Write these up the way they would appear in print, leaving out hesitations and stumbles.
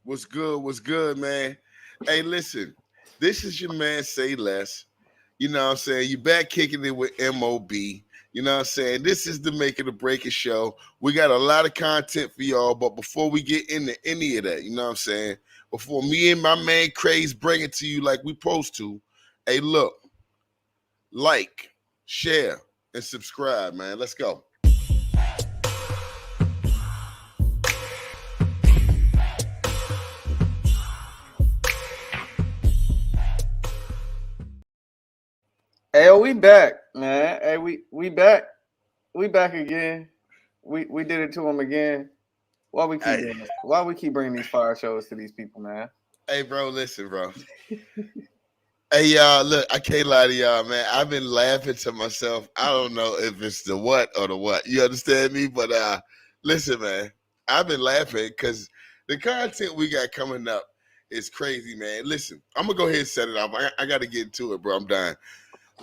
What's good? What's good, man? Hey, listen, this is your man Say Less. You know what I'm saying? You back kicking it with MOB. You know what I'm saying? This is the Make It or Break It show. We got a lot of content for y'all, but before we get into any of that, you know what I'm saying? Before me and my man Craze bring it to you like we supposed to, hey, look, like, share, and subscribe, man. Let's go. Hey, we back, man. Hey, we back. We back again. We did it to him again. Why we keep Hey, doing this? Why we keep bringing these fire shows to these people, man? hey, bro, listen, bro. Hey y'all, look, I can't lie to y'all, man. I've been laughing to myself. I don't know if it's the what or the what. You understand me? But listen, man, I've been laughing because the content we got coming up is crazy, man. Listen, I'm gonna go ahead and set it off. I gotta get into it, bro. I'm dying.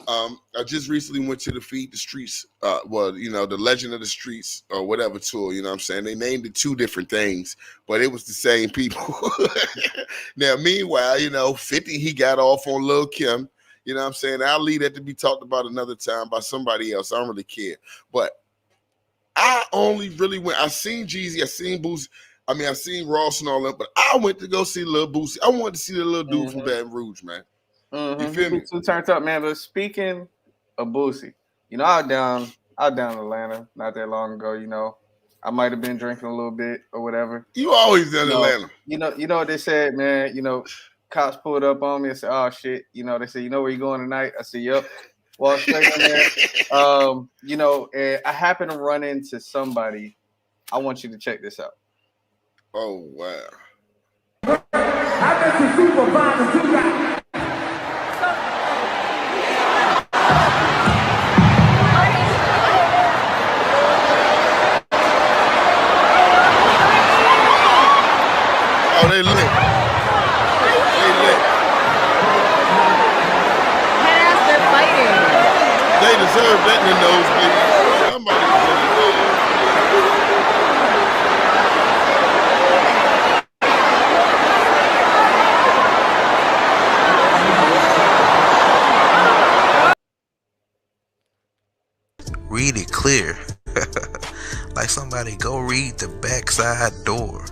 I just recently went to the Feed the Streets, the Legend of the Streets or whatever tour, you know what I'm saying? They named it two different things, but it was the same people. Now, meanwhile, 50, he got off on Lil' Kim, you know what I'm saying? I'll leave that to be talked about another time by somebody else. I don't really care. But I only really went, I seen Jeezy, I seen Boosie, I seen Ross and all that, but I went to go see Lil Boosie. I wanted to see the little dude from Baton Rouge, man. You feel me? Too turned up, man. But speaking of Boosie, I was down in Atlanta not that long ago. I might have been drinking a little bit or whatever. You always down in Atlanta. You know what they said, man. Cops pulled up on me and said, "Oh shit." They said, "You know where you going tonight?" I said, "Yep." Well, straight in there. And I happened to run into somebody. I want you to check this out. Oh wow. I bet you supervisors too guys. Oh, they lit. They lit. Yes, they're fighting. They deserve that in the nosebleed. Somebody put it there. Read it clear. Like somebody go read the backside door.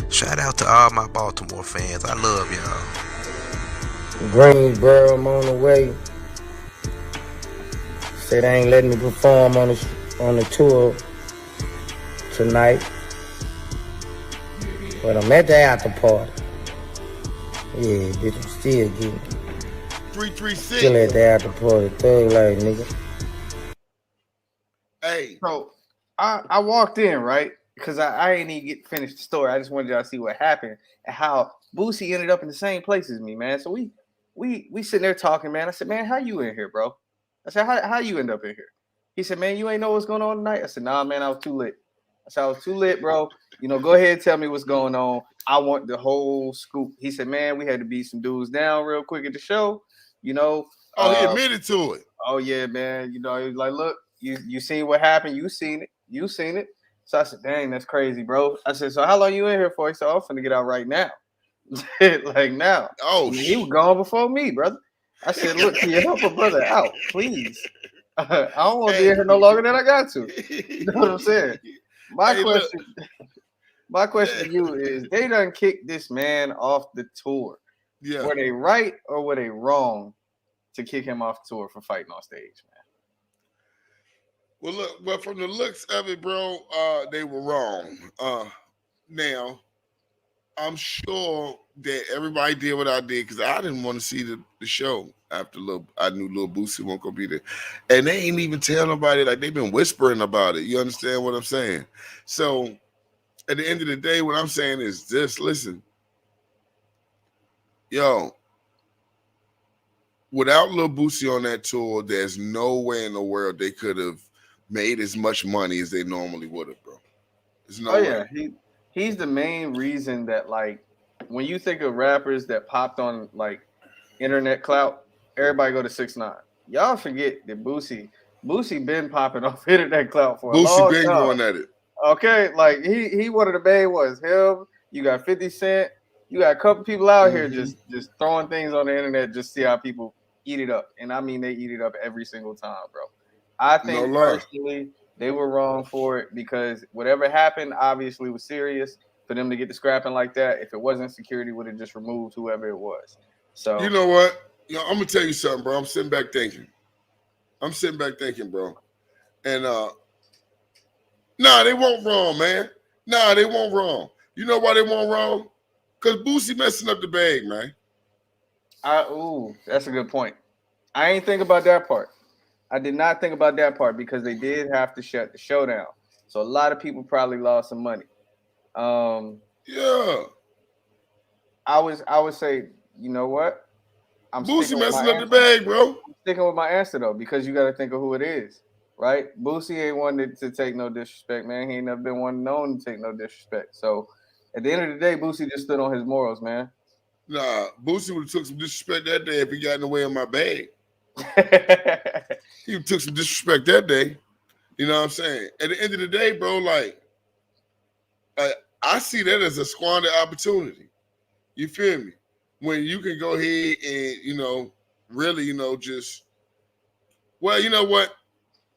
Shout out to all my Baltimore fans. I love y'all. Greensboro, I'm on the way. Said they ain't letting me perform on the tour tonight. But I'm at the after party. Yeah, bitch, I'm still getting 336. still at the after party. Thug life, nigga. Hey. So I walked in, right? Because I ain't even get finished the story. I just wanted y'all to see what happened and how Boosie ended up in the same place as me, man. So we sitting there talking, man. I said, man, how you in here, bro? I said, how you end up in here? He said, man, you ain't know what's going on tonight? I said, nah, man, I was too lit. I said, I was too lit, bro. Go ahead and tell me what's going on. I want the whole scoop. He said, man, we had to beat some dudes down real quick at the show. He admitted to it. Oh, yeah, man. He was like, look, you seen what happened. You seen it. So I said, dang, that's crazy, bro. I said, so how long you in here for? He said, I'm finna get out right now. Like now. Oh, he was gone before me, brother. I said, look, can you help a brother out, please? I don't want to be in here no longer than I got to. You know what I'm saying? My question to you is, they done kicked this man off the tour. Yeah. Were they right or were they wrong to kick him off the tour for fighting on stage, man? Well, look, but from the looks of it, bro, they were wrong. Now, I'm sure that everybody did what I did because I didn't want to see the show after I knew Lil Boosie won't go be there. And they ain't even tell nobody, like they've been whispering about it. You understand what I'm saying? So at the end of the day, what I'm saying is this, listen, yo, without Lil Boosie on that tour, there's no way in the world they could have made as much money as they normally would have, bro. There's no way. Yeah, he's the main reason that, like, when you think of rappers that popped on like internet clout, everybody go to 6ix9ine. Y'all forget that Boosie been popping off internet clout for a long Boosie been time. going at it. Okay, like he one of the main ones. Him, You got 50 Cent. You got a couple people out here just throwing things on the internet just see how people eat it up. And I mean, they eat it up every single time, bro. I No think lie. personally they were wrong for it because whatever happened obviously was serious for them to get the scrapping like that. If it wasn't, security would have just removed whoever it was. So You know what? I'm gonna tell you something, bro. I'm sitting back thinking, bro. And nah, they weren't wrong, man. Nah, they weren't wrong. You know why they weren't wrong? Because Boosie messing up the bag, man. That's a good point. I ain't think about that part. I did not think about that part because they did have to shut the show down. So a lot of people probably lost some money. Yeah. I would say, you know what? I'm Boosie sticking with my messing up the answer. bag, bro. I'm sticking with my answer though, because you got to think of who it is, right? Boosie ain't one to take no disrespect, man. He ain't never been one known to take no disrespect. So at the end of the day, Boosie just stood on his morals, man. Nah, Boosie would have took some disrespect that day if he got in the way of my bag. He took some disrespect that day. You know what I'm saying? At the end of the day, bro, like I see that as a squandered opportunity. You feel me? When you can go ahead and, really, just, well, you know what?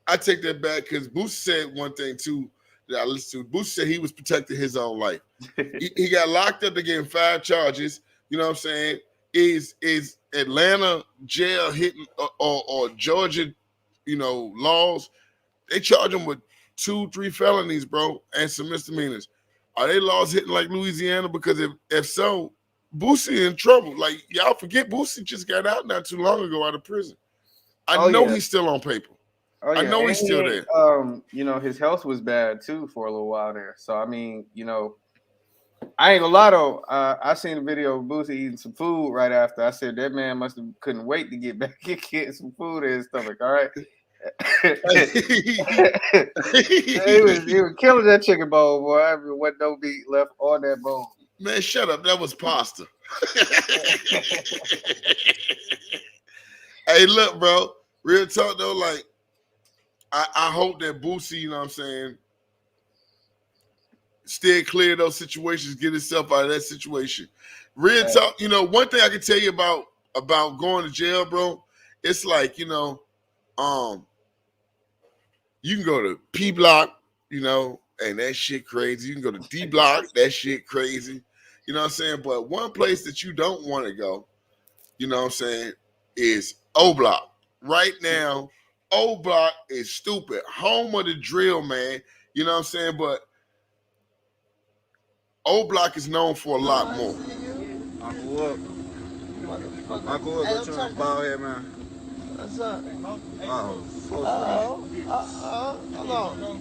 I take that back because Boosie said one thing too that I listened to. Boosie said he was protecting his own life. He got locked up again, 5 charges. You know what I'm saying? Is Atlanta jail hitting or Georgia, laws? They charge him with 2-3 felonies, bro, and some misdemeanors. Are they laws hitting like Louisiana? Because if so, Boosie in trouble. Like, y'all forget Boosie just got out not too long ago out of prison. I know he's still on paper. Oh yeah, I know and he's still there. his health was bad too for a little while there. So I mean, I ain't gonna lie though. I seen a video of Boosie eating some food right after. I said that man must have couldn't wait to get back and get some food in his stomach. All right. he was killing that chicken bowl, boy. I mean, what no meat left on that bowl. Man, shut up. That was pasta. Hey, look, bro. Real talk though, like I hope that Boosie, you know what I'm saying, stay clear of those situations, get himself out of that situation. Real talk, one thing I can tell you about going to jail, bro, it's like, you can go to P Block, and that shit crazy. You can go to D Block, that shit crazy. You know what I'm saying? But one place that you don't want to go, you know what I'm saying, is O Block. Right now, O Block is stupid. Home of the drill, man. You know what I'm saying? But O Block is known for a lot more. Uncle Whoop. Uncle Whoop, what you on ball here, man? What's up? Hold on.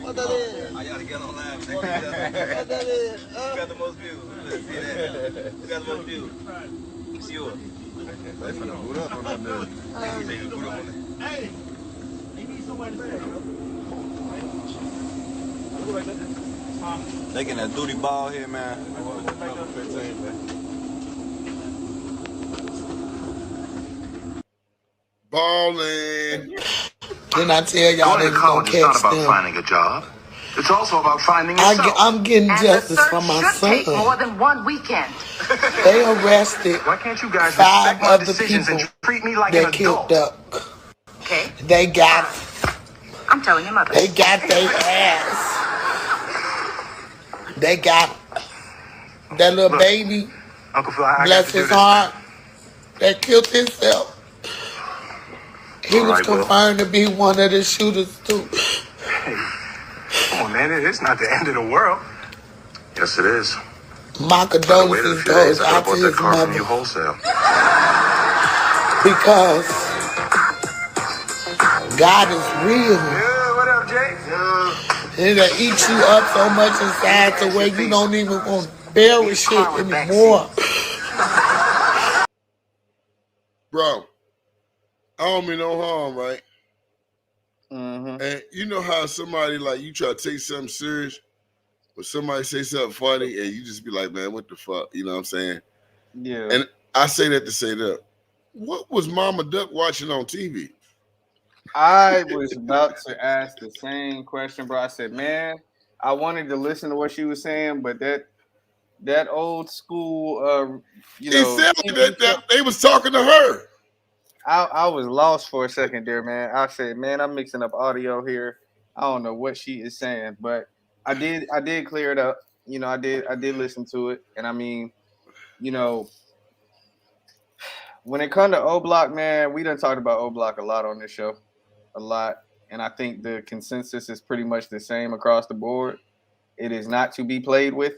What that is? I gotta get on live. What that is? Who got the most views? See that? Who got the most views? It's yours. They finna boot up on that dude. They boot up on that. Hey! They need somebody to say. They getting that duty ball here, man. Ballin'. Didn't I tell y'all they was gonna catch them? It's not about finding a job. It's also about finding yourself. I'm getting And justice the for my search should take son. more than one weekend. They arrested Why can't you guys 5 respect my of the decisions people and treat me like an that killed adult? Duck. Okay. They got I'm telling your mother. their ass. They got that little baby, Uncle Phil, I got bless to do his this. heart, that killed himself. He All was right, Will. confirmed to be one of the shooters too. Hey, come on, man. It's not the end of the world. Yes, it is. My By the way, in a condolences few days, goes I out bought to that his car from you mother wholesale. because God is real. Yeah, what up, Jake? It'll eat you up so much inside to where you don't even want to bury shit anymore. Bro, I don't mean no harm, right? Mm-hmm. And you know how somebody, like, you try to take something serious, but somebody say something funny, and you just be like, man, what the fuck? You know what I'm saying? Yeah. And I say that to say that. What was Mama Duck watching on TV? I was about to ask the same question, bro. I said, man, I wanted to listen to what she was saying, but that old school, It sounded like TV that stuff. they was talking to her. I was lost for a second there, man. I said, man, I'm mixing up audio here. I don't know what she is saying, but I did clear it up. I did listen to it, and I mean, you know, when it comes to O Block, man, we done talked about O Block a lot on this show, a lot, and I think the consensus is pretty much the same across the board. It is not to be played with.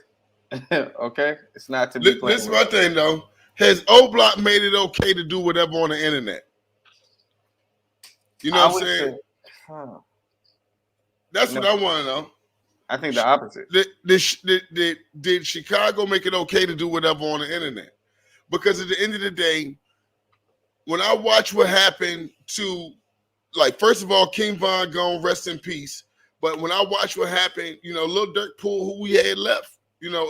Okay, it's not to be played Listen with. to my thing though. Has O Block made it okay to do whatever on the internet? You know I what I'm would saying? say, huh, That's what no, I want to know. I think the opposite. Did Chicago make it okay to do whatever on the internet? Because at the end of the day, when I watch what happened to, like, first of all, King Von gone, rest in peace. But when I watch what happened, Lil Durk Pool, who we had left,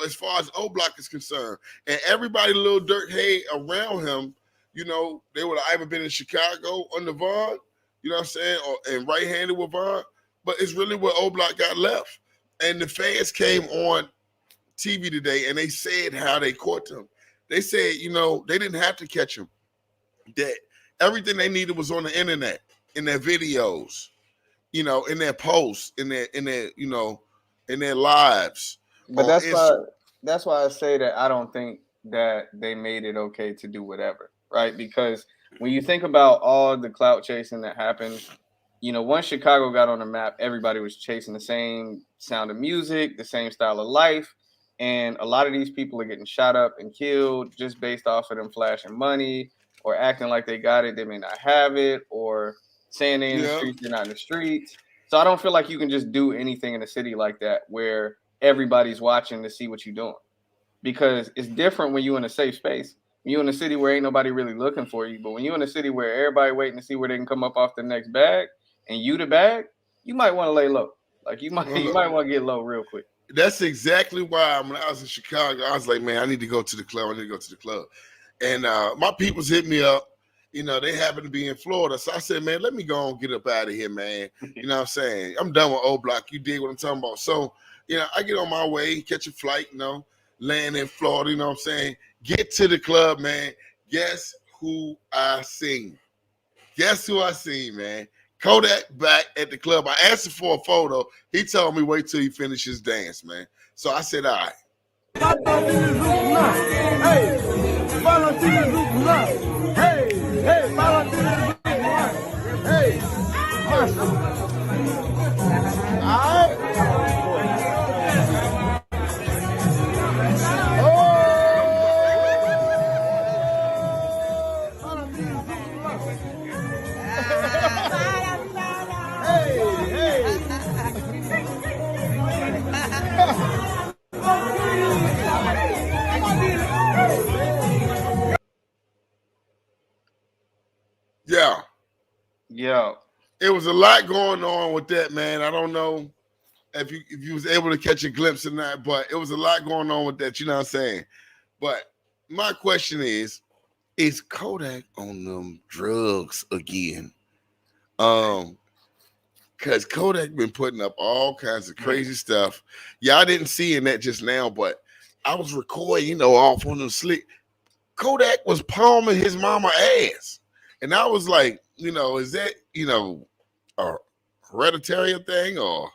as far as O Block is concerned, and everybody Lil Durk had around him, they would have either been in Chicago under Von, you know what I'm saying, and right-handed with Von. But it's really what O Block got left. And the fans came on TV today and they said how they caught him. They said, they didn't have to catch him. That everything they needed was on the internet, in their videos, in their posts, in their in their lives. But that's why I say that I don't think that they made it okay to do whatever, right? Because when you think about all the clout chasing that happened, once Chicago got on the map, everybody was chasing the same sound of music, the same style of life, and a lot of these people are getting shot up and killed just based off of them flashing money or acting like they got it, they may not have it, or saying they're in the Yeah. streets, they're not in the streets. So I don't feel like you can just do anything in a city like that where everybody's watching to see what you're doing, because it's different when you're in a safe space. When you're in a city where ain't nobody really looking for you, but when you're in a city where everybody waiting to see where they can come up off the next bag, and you the bag, you might want to lay low. Like you might want to get low real quick. That's exactly why when I was in Chicago, I was like, man, I need to go to the club. And my peoples hit me up. They happen to be in Florida. So I said, man, let me go and get up out of here, man. You know what I'm saying? I'm done with O Block. You dig what I'm talking about? So, I get on my way, catch a flight, land in Florida, you know what I'm saying? Get to the club, man. Guess who I seen? Man? Kodak back at the club. I asked him for a photo. He told me wait till he finishes dance, man. So I said, all right. Yeah. Yeah. It was a lot going on with that, man. I don't know if you was able to catch a glimpse of that, but it was a lot going on with that, you know what I'm saying? But my question is Kodak on them drugs again? Because Kodak been putting up all kinds of crazy stuff. Yeah, I didn't see in that just now, but I was recording, off on them slick. Kodak was palming his mama ass. And I was like, is that, a hereditary thing or,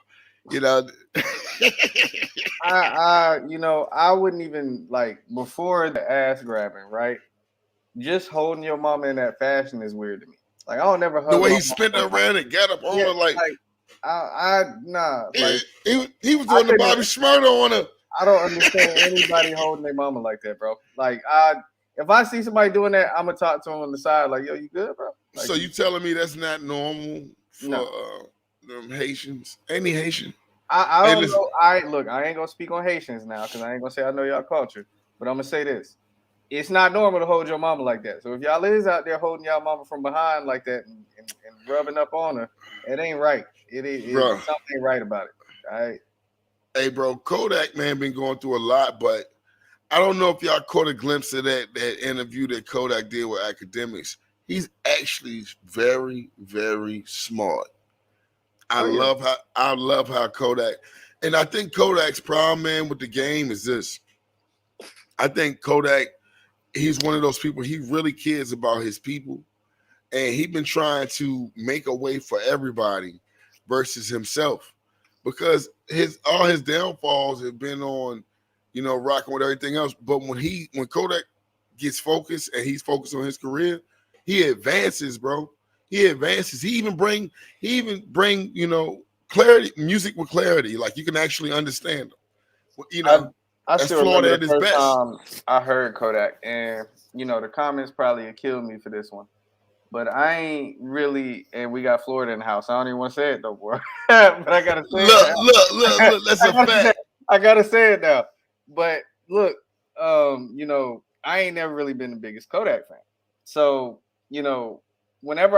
I wouldn't even like before the ass grabbing, right? Just holding your mama in that fashion is weird to me. Like I don't never hug the way my he spent around and got up on her, like nah, like he was doing the Bobby Shmurda on her. I don't understand anybody holding their mama like that, bro. Like if I see somebody doing that, I'm gonna talk to them on the side, like, yo, you good, bro? Like, so you telling me that's not normal for them Haitians? Ain't he Haitian? I don't know. I ain't gonna speak on Haitians now because I ain't gonna say I know y'all culture, but I'm gonna say this. It's not normal to hold your mama like that. So if y'all is out there holding y'all mama from behind like that and rubbing up on her, it ain't right. Something ain't right about it. All right. Hey, bro, Kodak, man, been going through a lot, but I don't know if y'all caught a glimpse of that interview that Kodak did with academics. He's actually very, very smart. I love how Kodak, And I think Kodak's problem, man, with the game is this. I think Kodak, he's one of those people, he really cares about his people. And he's been trying to make a way for everybody versus himself. Because all his downfalls have been on, rocking with everything else. But when Kodak gets focused and he's focused on his career, he advances, bro. He advances. He even bring, clarity, music with clarity. Like you can actually understand them. I that's still Florida remember at the his first best. time I heard Kodak, and the comments probably would kill me for this one, but I ain't really. And we got Florida in the house. I don't even want to say it no more, but I gotta say it. Look. That's a fact. I gotta say it now. But look, I ain't never really been the biggest Kodak fan. So whenever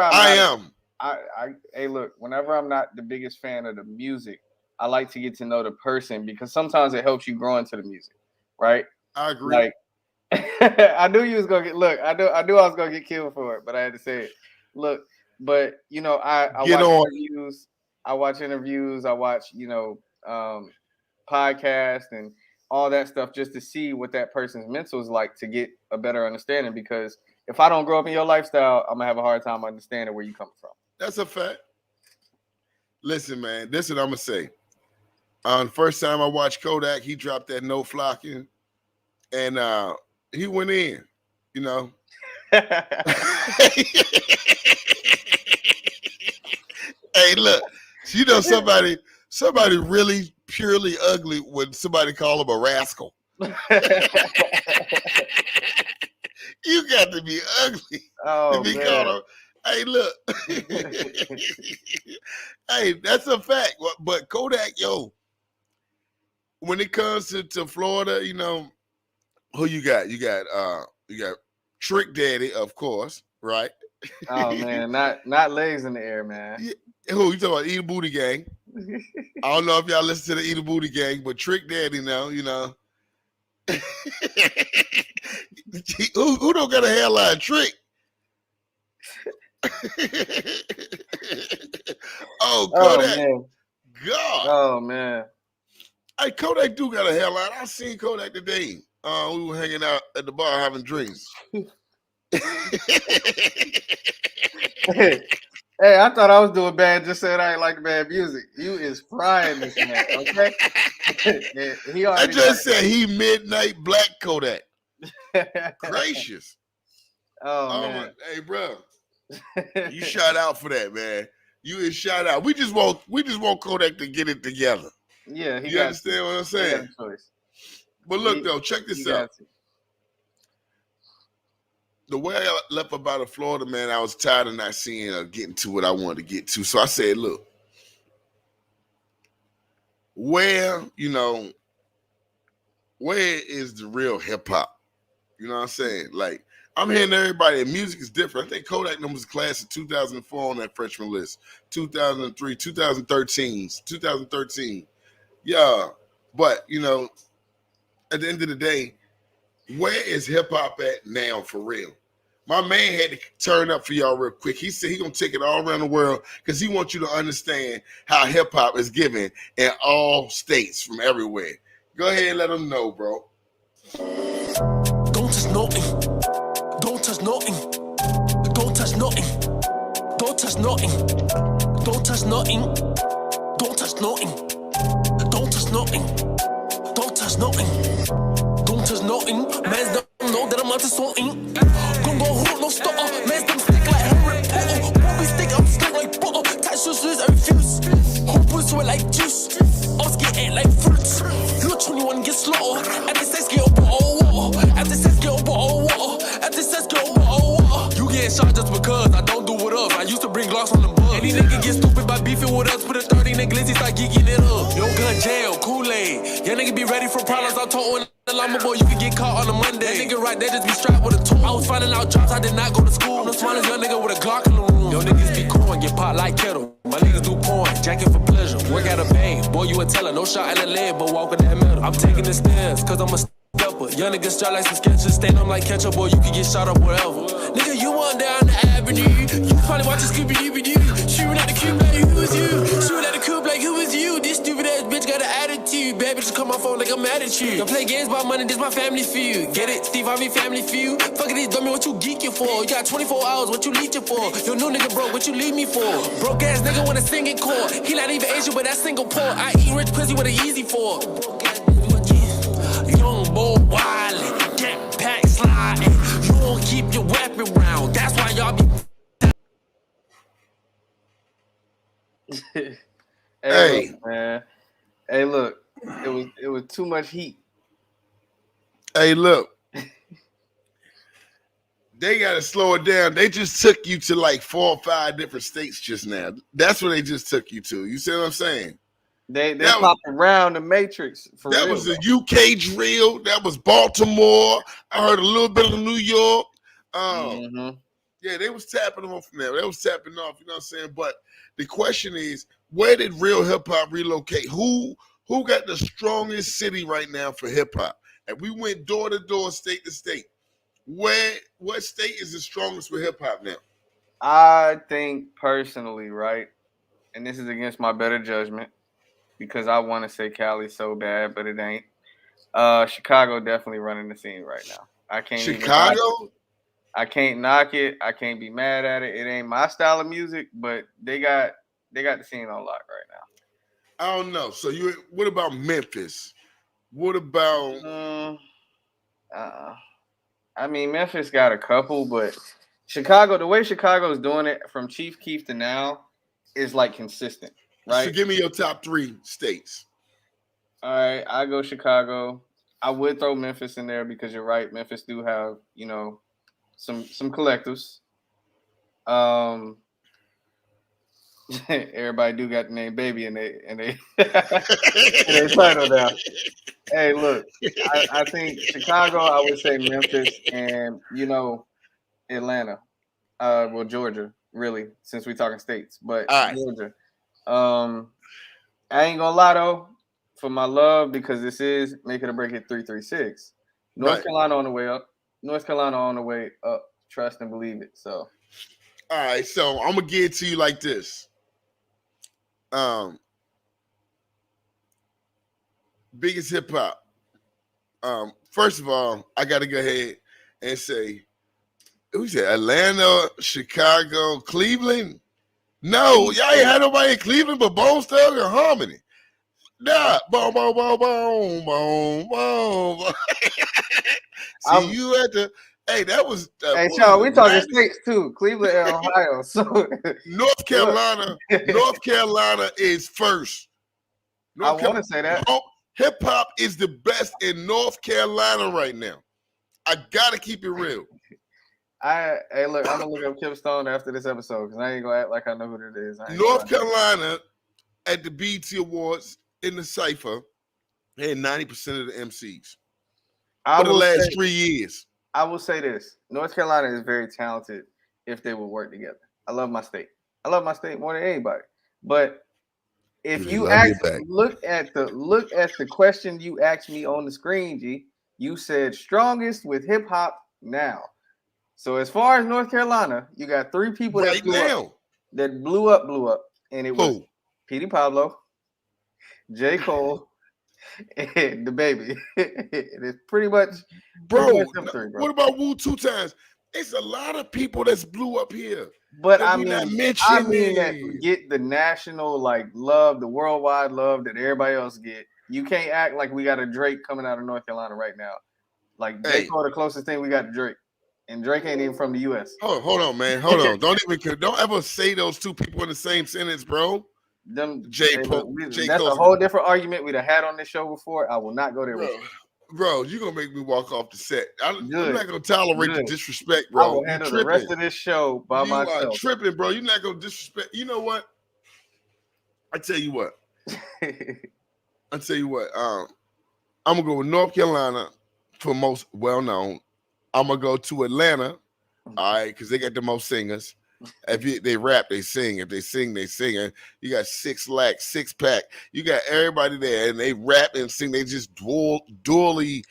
whenever I'm not the biggest fan of the music, I like to get to know the person because sometimes it helps you grow into the music, right? I agree. Like, I knew you was gonna get. Look, I knew I was gonna get killed for it, but I had to say it. Look, but I watch interviews. I watch interviews. I watch podcasts and all that stuff just to see what that person's mental is like to get a better understanding. Because if I don't grow up in your lifestyle, I'm gonna have a hard time understanding where you come from. That's a fact. Listen, man, this is what I'm gonna say. First time I watched Kodak, he dropped that no flocking, and he went in. Hey, look, somebody really purely ugly when somebody call him a rascal. You got to be ugly to be called a. Hey, look. Hey, that's a fact. But Kodak, when it comes to Florida, who you got? You got Trick Daddy, of course, right? Oh man, not legs in the air, man. Yeah. Who you talking about? Eat a Booty Gang. I don't know if y'all listen to the Eat a Booty Gang, but Trick Daddy now, who don't got a hairline? Trick. Oh, Kodak. Man. God. Oh man. Hey, Kodak do got a hairline. I seen Kodak today. We were hanging out at the bar having drinks. Hey, I thought I was doing bad just saying I ain't like bad music. You is frying this man, okay? I just said he midnight black Kodak. Gracious. Oh man. Hey, bro. You shout out for that, man. You is shout out. We just want Kodak to get it together. Yeah, you understand what I'm saying? But look though, check this out. The way I left about of Florida, man, I was tired of not seeing or getting to what I wanted to get to. So I said, look, where is the real hip hop? You know what I'm saying? Like, I'm hearing everybody, and music is different. I think Kodak numbers class of 2004 on that freshman list, 2003, 2013. Yeah. But, at the end of the day, where is hip hop at now for real? My man had to turn up for y'all real quick. He said he's going to take it all around the world because he wants you to understand how hip hop is given in all states from everywhere. Go ahead and let them know, bro. Don't touch nothing. Don't touch nothing. Don't touch nothing. Don't touch nothing. Don't touch nothing. Don't touch nothing. Don't touch nothing. Don't touch nothing. Don't touch nothing. Mans don't know that I'm out to something. Gon' go hoop, no stutter. Mans them stick like Harry Potter. Won't be stick, I'm stick like butter. Tight shoes, I refuse. Hope we sweat like juice. Us get ate like fruits. You 21 get slaughtered. At the sex get a bottle of water. At the sex get a bottle of water. At the sex get a bottle of water. You getting shot just because I don't do what up. I used to bring gloss on the bus. Any nigga get stupid by beefing with us. Put a 30 in the glizzy, start geeking it up. Yo, gun jail, Kool-Aid. Yeah, nigga be ready for problems. I'm toting the llama boy. You can get caught on a Monday. That nigga right there just be strapped with a tool. I was finding out jobs. I did not go to school. I'm the smallest young nigga with a Glock in the room. Yo, niggas be cool and get pot like kettle. My niggas do porn, jacking for pleasure. Work at a bank, boy, you a teller. No shot in the leg, but walking that metal. I'm taking the stairs, cause I'm a step But young niggas strap like some sketches, stand up like ketchup, boy, you can get shot up wherever. Nigga, you want down the avenue, you probably watch a Scooby-Doo, shooting at the cube like who is you? Shooting at the cube like who is you? This stupid ass bitch got an attitude, bad bitch call my phone like I'm mad at you. Don't play games about money, this my family feud. Get it, Steve Harvey family feud. Fuck it, these dummy, what you geeking for? You got 24 hours, what you leeching for? Your new nigga broke, what you leave me for? Broke ass nigga wanna sing in court. He not even Asian, but that single port. I eat rich pussy with a Yeezy for. Young boy wildin', get pack sliding. You won't keep your weapon round. That's why y'all be. Hey, look, man. Hey, look. It was too much heat. Hey, look. They got to slow it down. They just took you to like 4 or 5 different states just now. That's where they just took you to. You see what I'm saying? They popped around the Matrix for that real. Was the UK drill. That was Baltimore. I heard a little bit of New York. Yeah, they was tapping off from there. They was tapping off, you know what I'm saying? But the question is, where did real hip-hop relocate? Who got the strongest city right now for hip-hop? And we went door to door, state to state. What state is the strongest for hip-hop now? I think personally, right, and this is against my better judgment, because I want to say Cali so bad, but it ain't. Chicago definitely running the scene right now. I can't Chicago? I can't knock it. I can't be mad at it. It ain't my style of music, but they got the scene on lock right now. I don't know. So what about Memphis? What about I mean, Memphis got a couple, but Chicago, the way Chicago is doing it from Chief Keef to now is like consistent, right? So give me your top 3 states. All right, I go Chicago. I would throw Memphis in there because you're right. Memphis do have, some collectives. Everybody do got the name Baby and they in their title now. Hey, look, I think Chicago, I would say Memphis and Atlanta. Well, Georgia, really, since we're talking states, but Georgia. I ain't gonna lie though, for my love, because this is Make It or Break It 336. North Carolina on the way up. North Carolina on the way up. Trust and believe it. So, all right. So I'm gonna give it to you like this. Biggest hip hop. First of all, I gotta go ahead and say, who said Atlanta, Chicago, Cleveland? No, y'all ain't had nobody in Cleveland but Bone Thug and Harmony. Nah, boom, boom, boom, boom, boom, boom. See you at the. Hey, that was. Hey, Sean, we talking states too, Cleveland and Ohio. So North Carolina is first. I want to say that hip hop is the best in North Carolina right now. I gotta keep it real. Hey, look, I'm gonna look up Kim Stone after this episode because I ain't gonna act like I know who it is. North Carolina at the BET Awards in the cipher had 90% of the MCs for the last 3 years. I will say this: North Carolina is very talented if they would work together. I love my state. I love my state more than anybody. But if you look at the question you asked me on the screen, G, you said strongest with hip hop now. So as far as North Carolina, you got 3 people that blew up, and it was Petey Pablo, J. Cole, and the Baby. It's pretty much, what about Wu 2 Times? It's a lot of people that's blew up here. But I mean that get the national love, the worldwide love that everybody else get. You can't act like we got a Drake coming out of North Carolina right now. Like J. Cole, the closest thing we got to Drake. And Drake ain't even from the U.S. Hold on, man. Hold on. Don't ever say those 2 people in the same sentence, bro. That's a whole different argument we'd have had on this show before. I will not go there with you. Bro, you're going to make me walk off the set. I'm not going to tolerate the disrespect, bro. I will handle the rest of this show by myself. You are tripping, bro. You're not going to disrespect. You know what? I tell you what. I'm going to go with North Carolina for most well-known. I'm going to go to Atlanta, all right, because they got the most singers. They rap, they sing. If they sing, they sing. And you got 6 pack. You got everybody there, and they rap and sing. They just dually,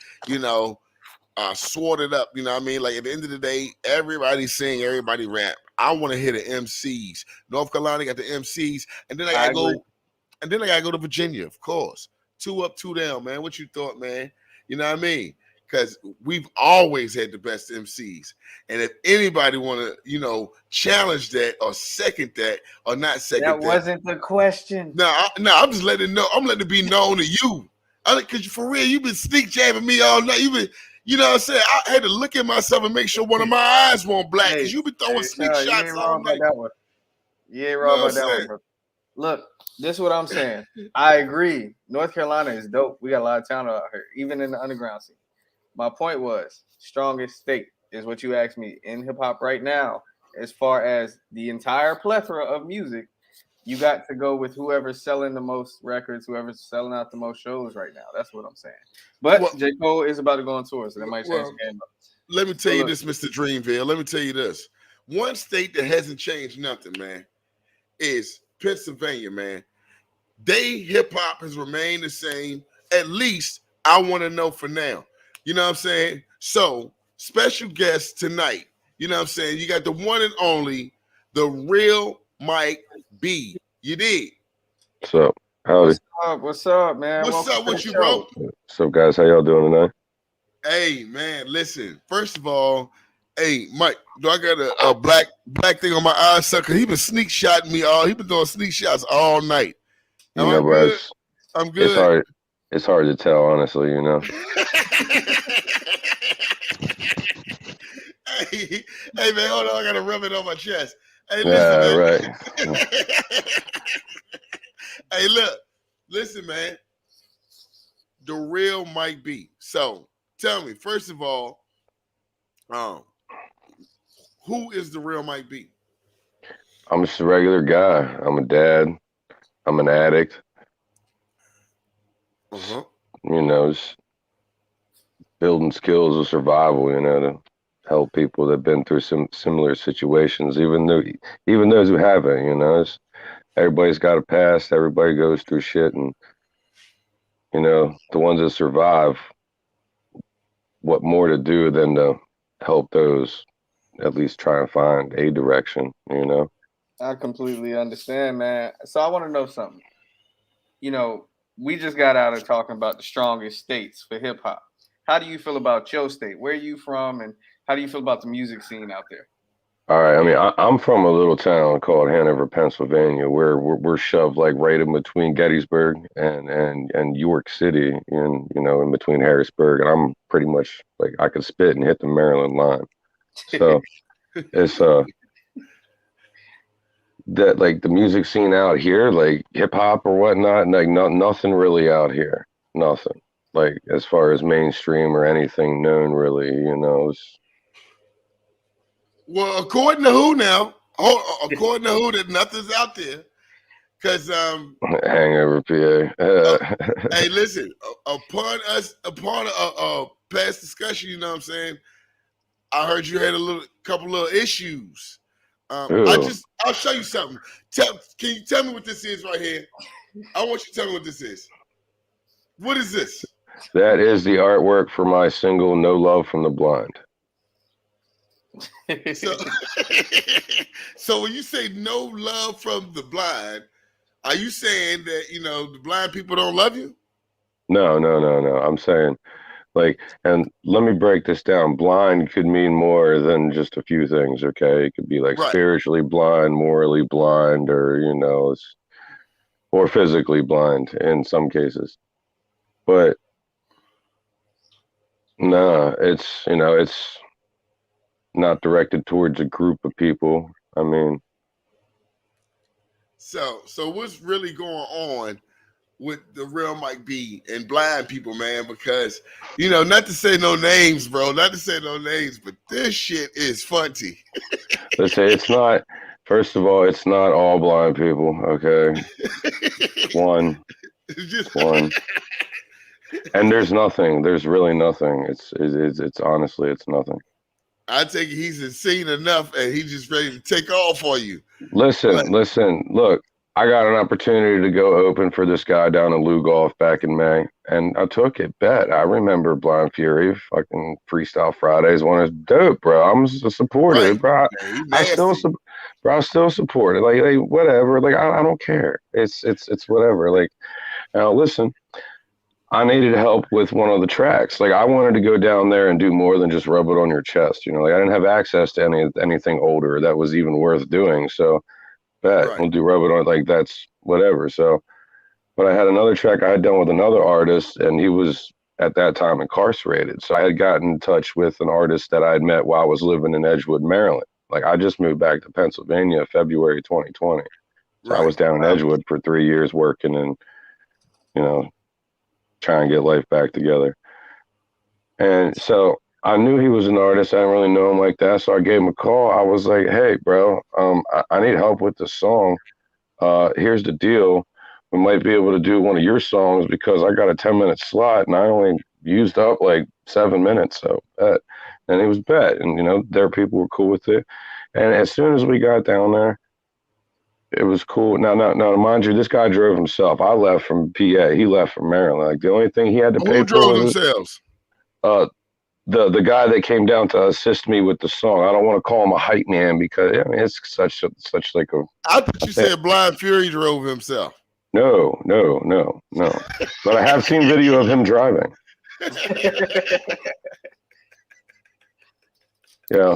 sorted up. You know what I mean? Like at the end of the day, everybody sing, everybody rap. I want to hear the MCs. North Carolina got the MCs, and then I I gotta agree. go, and then I gotta go to Virginia, of course. 2 up, 2 down, man. What you thought, man? You know what I mean? Because we've always had the best MCs, and if anybody want to, challenge that or second that or not second That that, wasn't the question. no, I'm just letting it know. I'm letting it be known to you. Because for real, you've been sneak jabbing me all night. You've been, you know what I'm saying? I had to look at myself and make sure one of my eyes weren't black because you've been throwing sneak Sean, you shots ain't all wrong about night. that one. You ain't You know wrong what about I'm that one, saying? bro. Look, this is what I'm saying. I agree. North Carolina is dope. We got a lot of talent out here, even in the underground scene. My point was, strongest state is what you asked me in hip hop right now. As far as the entire plethora of music, you got to go with whoever's selling the most records, whoever's selling out the most shows right now. That's what I'm saying. But Well, J. Cole is about to go on tour, so that might change the game up. let me tell So you look, this, Mr. Dreamville. Let me tell you this. One state that hasn't changed nothing, man, is Pennsylvania, man. They hip hop has remained the same. At least I want to know for now. You know what I'm saying? So, special guest tonight. You know what I'm saying? You got the one and only, the real Mike B. You did. What's up? Howdy. What's up, man? What's Welcome up to with the you, show. bro? What's up, guys? How y'all doing tonight? Hey, man, listen. First of all, hey, Mike, do I got a black thing on my eye, sucker? He been sneak shotting me all. He been doing sneak shots all night. You Am I know, bro, good? I'm it's good. hard. It's hard to tell, honestly. Hey, man, hold on. I gotta rub it on my chest. Hey, listen, Yeah, man. right. Hey, look, listen, man. The real Mike B. So, tell me, first of all, who is the real Mike B? I'm just a regular guy. I'm a dad. I'm an addict. Uh-huh. Just building skills of survival. To help people that've been through some similar situations, even those who haven't. Everybody's got a past. Everybody goes through shit, and the ones that survive, what more to do than to help those at least try and find a direction. I completely understand, man. So I want to know something. We just got out of talking about the strongest states for hip hop. How do you feel about your state? Where are you from, and how do you feel about the music scene out there? All right. I mean, I'm from a little town called Hanover, Pennsylvania, where we're shoved like right in between Gettysburg and York City, and in between Harrisburg, and I'm pretty much like I could spit and hit the Maryland line. So it's that like the music scene out here, like hip hop or whatnot, like nothing really out here, nothing like as far as mainstream or anything known really. Well, according to who now? According to who, that nothing's out there. Because Hangover, PA. hey, listen. Upon a past discussion, you know what I'm saying. I heard you had a couple little issues. I'll show you something. Can you tell me what this is right here? I want you to tell me what this is. What is this? That is the artwork for my single "No Love from the Blind." So when you say no love from the blind, are you saying that the blind people don't love you? No. I'm saying and let me break this down. Blind could mean more than just a few things. Okay, it could be like Right. spiritually blind, morally blind, or physically blind in some cases. But no, it's not directed towards a group of people. I mean, so what's really going on with the real Mike B and blind people, man? Because not to say no names, bro, not to say no names, but this shit is funny. let's say it's not. First of all, it's not all blind people. Okay, one. And there's nothing. There's really nothing. It's honestly, it's nothing. I take it he's seen enough and he's just ready to take off for you. Listen. Look, I got an opportunity to go open for this guy down in Lou Golf back in May, and I took it. Bet I remember Blind Fury, fucking Freestyle Fridays one is dope, bro. I'm a supporter, Right. bro. Man, I still support it. Like whatever. Like I don't care. It's whatever. Like now, listen. I needed help with one of the tracks. Like I wanted to go down there and do more than just rub it on your chest. You know, like I didn't have access to anything older that was even worth doing. So bet Right. we'll do rub it on. Like that's whatever. So, but I had another track I had done with another artist, and he was at that time incarcerated. So I had gotten in touch with an artist that I had met while I was living in Edgewood, Maryland. Like I just moved back to Pennsylvania February 2020. So I was down in Edgewood for 3 years working and, you know, try and get life back together. And so I knew he was an artist. I didn't really know him like that. So I gave him a call. I was like, hey, bro, I need help with this song. Here's the deal. We might be able to do one of your songs because I got a 10-minute slot and I only used up like 7 minutes. So bet. And he was bet. And, you know, their people were cool with it. And as soon as we got down there, it was cool. Now, mind you, this guy drove himself. I left from PA. He left from Maryland. Like the only thing he had to pay Who for drove was themselves? The guy that came down to assist me with the song. I don't want to call him a hype man because I mean it's such like a. I thought you said Blind Fury drove himself. No. But I have seen video of him driving. Yeah.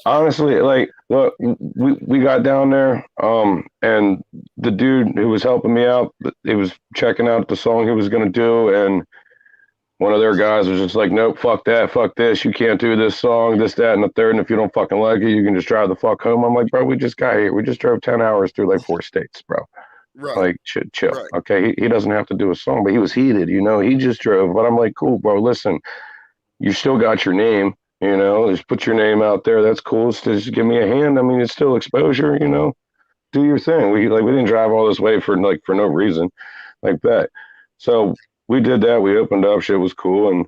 Honestly, like, look, we got down there, and the dude who was helping me out, he was checking out the song he was gonna do, and one of their guys was just like, nope, fuck that, fuck this, you can't do this song, this, that, and the third, and if you don't fucking like it, you can just drive the fuck home. I'm like, bro, we just got here. We just drove 10 hours through like 4 states, bro. Right. Like, chill. Right. Okay, he doesn't have to do a song, but he was heated, you know, he just drove. But I'm like, cool, bro, listen, you still got your name, you know, just put your name out there. That's cool. It's just give me a hand. I mean, it's still exposure, you know, do your thing. We didn't drive all this way for no reason like that. So we did that. We opened up. Shit was cool. And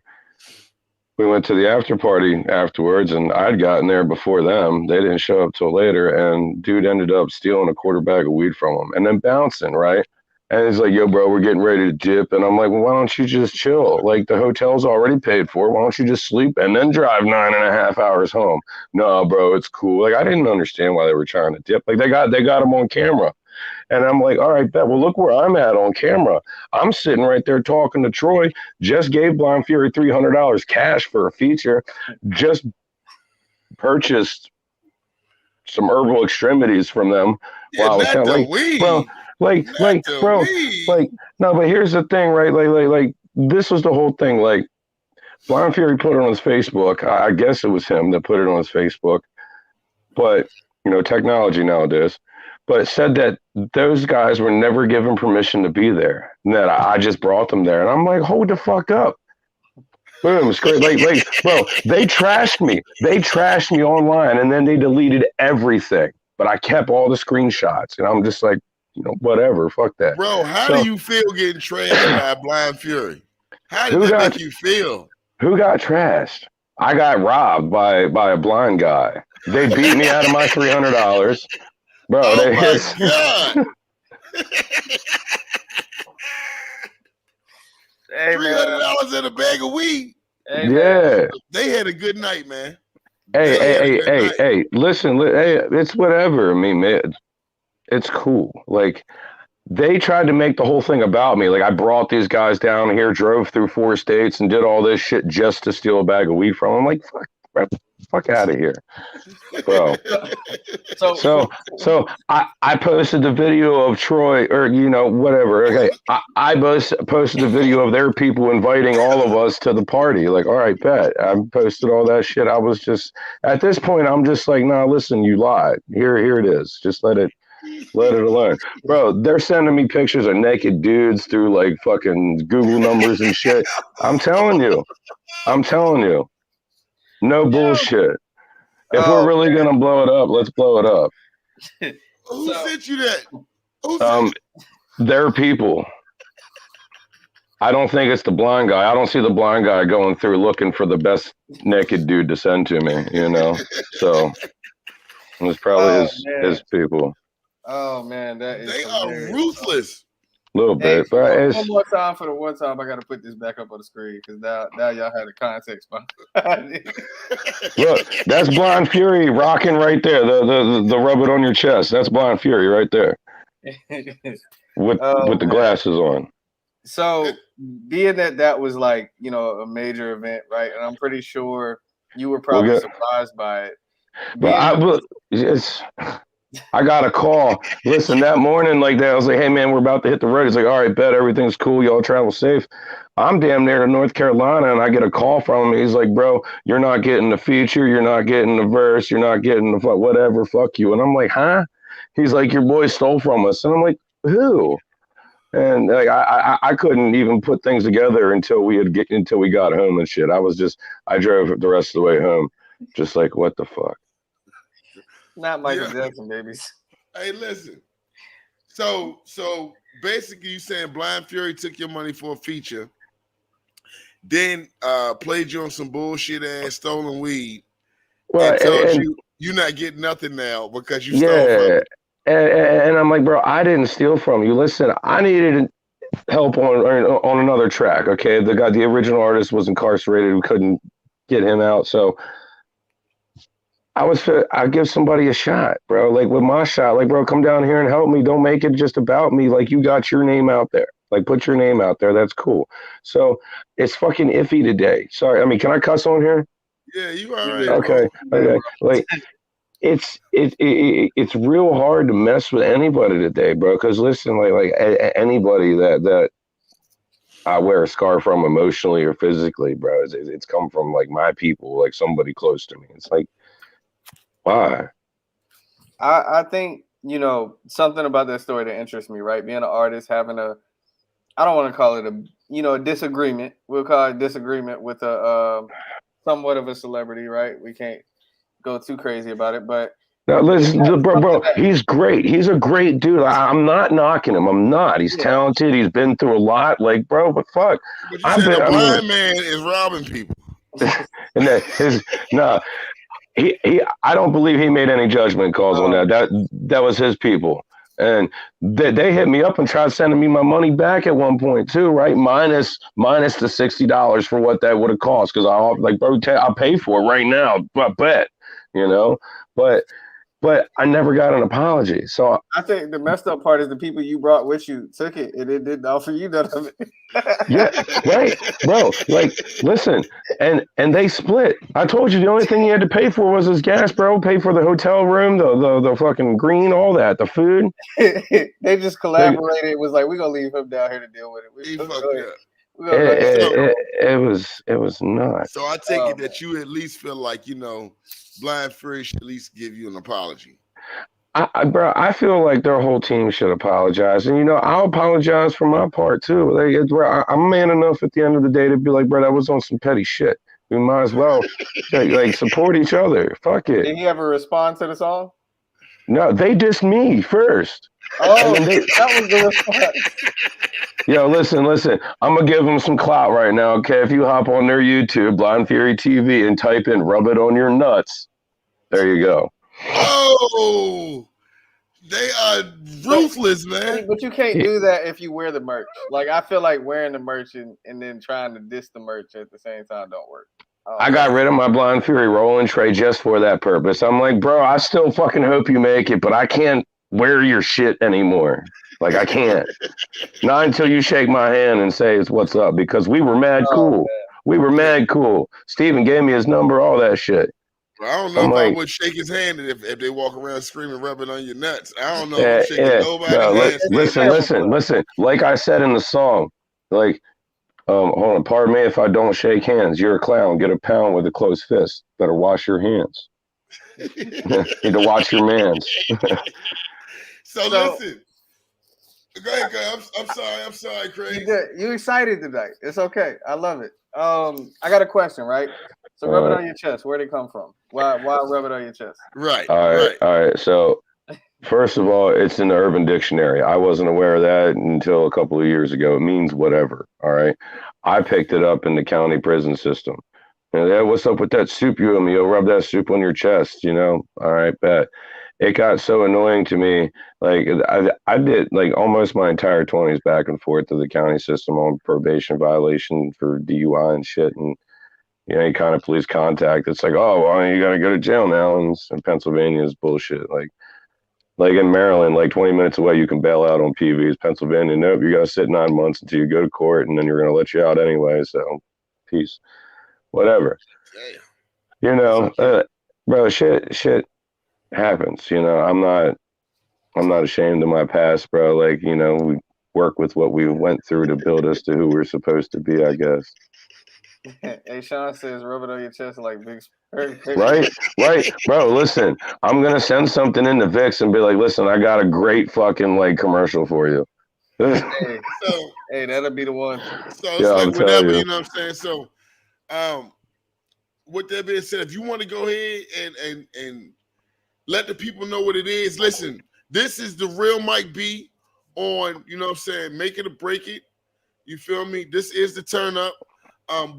we went to the after party afterwards, and I'd gotten there before them. They didn't show up till later. And dude ended up stealing a quarter bag of weed from him and then bouncing, right? And he's like, yo, bro, we're getting ready to dip. And I'm like, well, why don't you just chill? Like, the hotel's already paid for. Why don't you just sleep and then drive 9.5 hours home? No, bro, it's cool. Like, I didn't understand why they were trying to dip. Like, they got him on camera. And I'm like, all right, bet. Well, look where I'm at on camera. I'm sitting right there talking to Troy. Just gave Blind Fury $300 cash for a feature. Just purchased some herbal extremities from them. Yeah, while I was not kind the of like, weed. bro, bro, like, no, but here's the thing, right? Like, this was the whole thing. Like, Blind Fury put it on his Facebook. I guess it was him that put it on his Facebook. But, you know, technology nowadays. But it said that those guys were never given permission to be there. And that I just brought them there. And I'm like, hold the fuck up. Boom, it's great. Like, bro, they trashed me. They trashed me online, and then they deleted everything. But I kept all the screenshots. And I'm just like, you know, whatever, fuck that. Bro, how do you feel getting trashed by Blind Fury? How did that make you feel? Who got trashed? I got robbed by a blind guy. They beat me out of my $300. Bro, oh my God. Hey, $300 in a bag of weed. Hey, yeah. They had a good night, man. Hey, listen, hey, it's whatever. I mean, man, it's cool. Like, they tried to make the whole thing about me. Like, I brought these guys down here, drove through 4 states, and did all this shit just to steal a bag of weed from them. I'm like, fuck out of here, bro. So I posted the video of Troy, or, you know, whatever. Okay, I posted the video of their people inviting all of us to the party. Like, all right, bet. I posted all that shit. I was just, at this point, I'm just like, nah, listen, you lied. Here it is. Just let it alone. Bro, they're sending me pictures of naked dudes through like fucking Google numbers and shit. I'm telling you. No bullshit. If we're really gonna blow it up, let's blow it up. Who sent you that? Their people. I don't think it's the blind guy. I don't see the blind guy going through looking for the best naked dude to send to me, you know? So it was probably Oh his man. people. Oh man, that is They are hilarious. ruthless. A little Hey, bit. But one it's more time for the one time I gotta put this back up on the screen because now y'all had the context behind it. look, that's Blind Fury rocking right there. The rub it on your chest. That's Blind Fury right there. With Oh the man. glasses on. So being that was like, a major event, right? And I'm pretty sure you were We'll probably get surprised by it. but Being it's I got a call. Listen, that morning like that, I was like, hey man, we're about to hit the road. He's like, all right, bet everything's cool, y'all travel safe. I'm damn near to North Carolina and I get a call from him. He's like, bro, you're not getting the feature, you're not getting the verse, you're not getting the whatever, fuck you. And I'm like, huh? He's like, your boy stole from us. And I'm like, who? And like I couldn't even put things together until we got home and shit. I drove the rest of the way home, just like what the fuck. not Michael Jackson, babies. Hey, listen. So basically, you saying Blind Fury took your money for a feature, then played you on some bullshit ass stolen weed, Well, and told you you're not getting nothing now because you stole from yeah, him. and I'm like, bro, I didn't steal from you. Listen, I needed help on another track. Okay, the original artist was incarcerated. We couldn't get him out, so I give somebody a shot, bro. Like with my shot, like, bro, come down here and help me. Don't make it just about me. Like you got your name out there. Like put your name out there. That's cool. So it's fucking iffy today. Sorry. I mean, can I cuss on here? Yeah, you all right, Okay. bro. Okay. Like it's real hard to mess with anybody today, bro. Because listen, anybody that I wear a scar from emotionally or physically, bro, it's come from like my people, like somebody close to me. It's like, why? I think, something about that story that interests me, right? Being an artist, having I don't want to call it a disagreement. We'll call it disagreement with a somewhat of a celebrity, right? We can't go too crazy about it, but Now listen, bro, he's great. He's a great dude. I'm not knocking him. I'm not. He's talented. He's been through a lot. Like, bro, but fuck, But you said a blind man is robbing people. And I don't believe he made any judgment calls on that. That was his people. And they hit me up and tried sending me my money back at one point too, right? Minus the $60 for what that would have cost. Because I'll pay for it right now. I bet, But I never got an apology. So I think the messed up part is the people you brought with you took it and it didn't offer you none of it. yeah, right, bro. Like, listen, and they split. I told you the only thing he had to pay for was his gas, bro. Pay for the hotel room, the fucking green, all that, the food. They just collaborated. It was like, we're gonna leave him down here to deal with it. It was nuts. So I take it that you at least feel like Blind Fury should at least give you an apology. Bro, I feel like their whole team should apologize, and I'll apologize for my part too. Like, I'm man enough at the end of the day to be like, bro, that was on some petty shit. We might as well like support each other. Fuck it. Did he ever respond to the song? No, they dissed me first. Oh, that was the response. Yo, listen. I'm gonna give them some clout right now, okay? If you hop on their YouTube, Blind Fury TV, and type in "rub it on your nuts," there you go. Oh, they are ruthless, man. But you can't do that if you wear the merch. Like, I feel like wearing the merch and then trying to diss the merch at the same time don't work. I got rid of my Blind Fury rolling tray just for that purpose. I'm like, bro, I still fucking hope you make it, but I can't wear your shit anymore. Like, I can't. Not until you shake my hand and say it's what's up, because we were mad cool. Man. We were mad cool. Steven gave me his number, all that shit. I don't know I would shake his hand if they walk around screaming, rubbing on your nuts. I don't know if I'm shaking nobody's hand. Listen. Like I said in the song, like, hold on, pardon me if I don't shake hands. You're a clown. Get a pound with a closed fist. Better wash your hands. Need to wash your mans. So listen. Go ahead. I'm sorry, Craig. You excited tonight. It's okay. I love it. I got a question, right? So rub it on your chest. Where'd it come from? Why rub it on your chest? Right. All right. So First of all, it's in the Urban Dictionary. I wasn't aware of that until a couple of years ago. It means whatever. All right. I picked it up in the county prison system. And yeah, what's up with that soup you owe me? You'll rub that soup on your chest, you know? All right, bet. It got so annoying to me. Like I did like almost my entire 20s back and forth to the county system on probation violation for DUI and shit. And any kind of police contact, it's like, oh, well, you got to go to jail now. And in Pennsylvania is bullshit. Like in Maryland, like 20 minutes away, you can bail out on PVs. Pennsylvania, nope, you got to sit 9 months until you go to court, and then you're going to let you out anyway. So, peace, whatever. You know, bro, shit happens. You know, I'm not ashamed of my past, bro. Like, you know, we work with what we went through to build us to who we're supposed to be, I guess. Hey, Sean says, rub it on your chest like Big Spur. Right, bro. Listen, I'm gonna send something into Vix and be like, listen, I got a great fucking like commercial for you. Hey, that'll be the one. So it's like whatever, you know what I'm saying? So, with that being said, if you want to go ahead and let the people know what it is, listen, this is the real Mike B on, you know what I'm saying, make it or break it. You feel me? This is the turn up.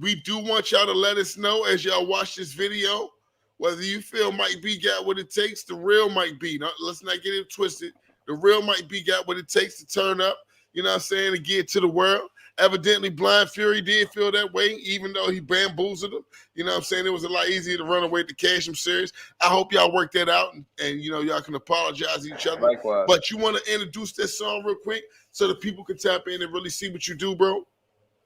We do want y'all to let us know as y'all watch this video whether you feel Mike B got what it takes. The real Mike B. Let's not get it twisted. The real Mike B got what it takes to turn up, you know what I'm saying, to get to the world. Evidently, Blind Fury did feel that way, even though he bamboozled him. You know what I'm saying? It was a lot easier to run away to Cash Him Series. I hope y'all work that out and you know, y'all can apologize to each other. Likewise. But you want to introduce that song real quick so that people can tap in and really see what you do, bro?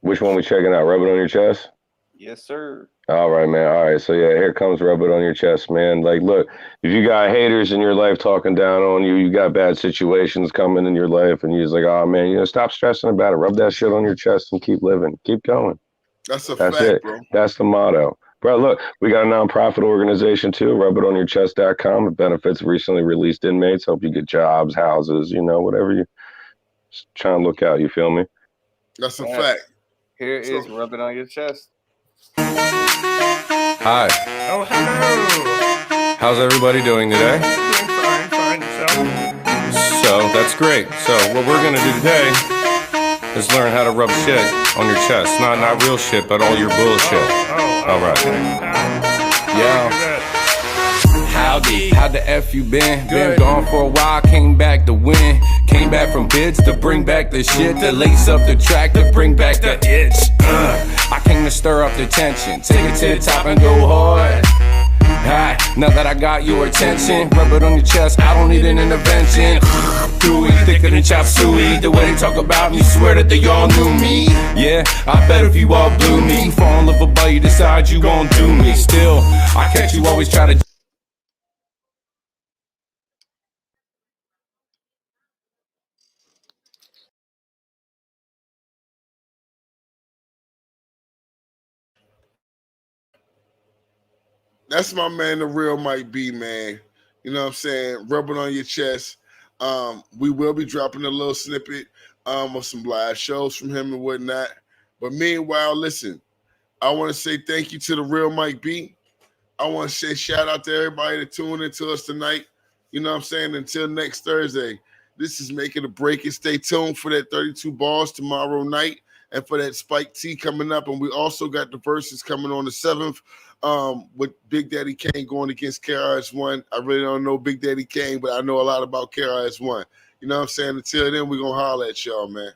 Which one we checking out? Rub It On Your Chest? Yes, sir. All right, man. All right. So, yeah, here comes Rub It On Your Chest, man. Like, look, if you got haters in your life talking down on you, you got bad situations coming in your life, and you're just like, oh, man, you know, stop stressing about it. Rub that shit on your chest and keep living. Keep going. That's fact, it. Bro. That's the motto. Bro, look, we got a nonprofit organization, too, rubitonyourchest.com. It benefits recently released inmates, help you get jobs, houses, you know, whatever you trying to look out. You feel me? That's a fact. Here is Rub It On Your Chest. Hi. Oh, hello. How's everybody doing today? Fine. So, that's great. So, what we're going to do today is learn how to rub shit on your chest. Not real shit, but all your bullshit. All right. Yeah. Howdy, how the F you been? Been gone for a while, came back to win. Came back from bids to bring back the shit, to lace up the track, to bring back the itch. I came to stir up the tension, take it to the top and go hard. Now that I got your attention, rub it on your chest, I don't need an intervention. Gooey, thicker than chop suey. The way they talk about me, swear that they all knew me. Yeah, I bet if you all blew me, fall in love with you decide you won't do me. Still, I catch you always try to. That's my man, the real Mike B, man. You know what I'm saying? Rub it on your chest. We will be dropping a little snippet of some live shows from him and whatnot. But meanwhile, listen, I want to say thank you to the real Mike B. I want to say shout out to everybody that tuned into us tonight. You know what I'm saying? Until next Thursday. This is Make It or Break It. Stay tuned for that 32 Balls tomorrow night and for that Spike T coming up. And we also got the verses coming on the 7th with Big Daddy Kane going against KRS-One. I really don't know Big Daddy Kane, but I know a lot about KRS-One. You know what I'm saying? Until then, we're going to holler at y'all, man.